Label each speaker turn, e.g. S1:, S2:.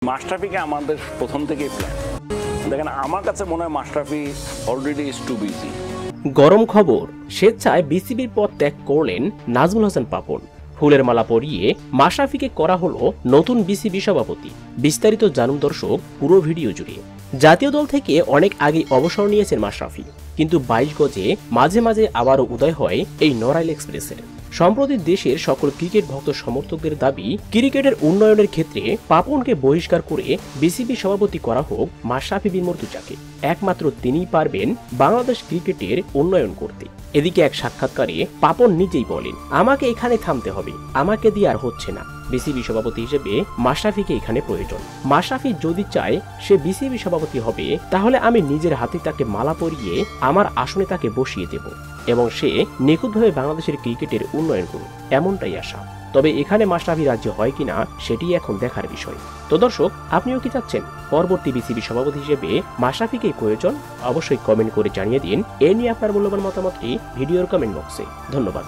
S1: মাশরাফিকে আমাদের প্রথম থেকেই প্ল্যান। দেখেন, আমার কাছে মনে হয় Mashrafe already is too busy.
S2: গরম খবর, স্বেচ্ছায় বিসিবির পদ ত্যাগ করলেন নাজমুল হাসান পাপন। ফুলের মালা পরিয়ে মাশরাফিকে করা হলো নতুন বিসিবি সভাপতি। বিস্তারিত জানুন দর্শক পুরো ভিডিও জুড়ে। জাতীয় দল থেকে অনেক আগে অবসর নিয়েছেন মাশরাফি, কিন্তু 22 গজে মাঝে মাঝে আবারও উদয় হয় এই নড়াইল এক্সপ্রেসের। সম্প্রতি দেশের সকল ক্রিকেট ভক্ত সমর্থকদের দাবি, ক্রিকেটের উন্নয়নের ক্ষেত্রে পাপনকে বহিষ্কার করে বিসিবি সভাপতি করা হোক মাশরাফি বিন মর্তুজাকে। একমাত্র তিনিই পারবেন বাংলাদেশ ক্রিকেটের উন্নয়ন করতে। এদিকে এক সাক্ষাৎকারে পাপন নিজেই বলেন, আমাকে এখানে থামতে হবে, আমাকে দিয়ে আর হচ্ছে না। বিসিবি সভাপতি হিসেবে মাশরাফিকে এখানে প্রয়োজন। মাশরাফি যদি চায় সে বিসিবি সভাপতি হবে, তাহলে আমি নিজের হাতে তাকে মালা পরিয়ে আমার আসনে তাকে বসিয়ে দেব এবং সে নিখুঁতভাবে বাংলাদেশের ক্রিকেটের উন্নয়ন করুক, এমনটাই আশা। তবে এখানে মাশরাফি রাজ্য হয় কিনা সেটি এখন দেখার বিষয়। তো দর্শক, আপনিও কি চাচ্ছেন পরবর্তী বিসিবি সভাপতি হিসেবে মাশরাফিকেই প্রয়োজন? অবশ্যই কমেন্ট করে জানিয়ে দিন। এ নিয়ে আপনার মূল্যবান মতামতটি ভিডিওর কমেন্ট বক্সে। ধন্যবাদ।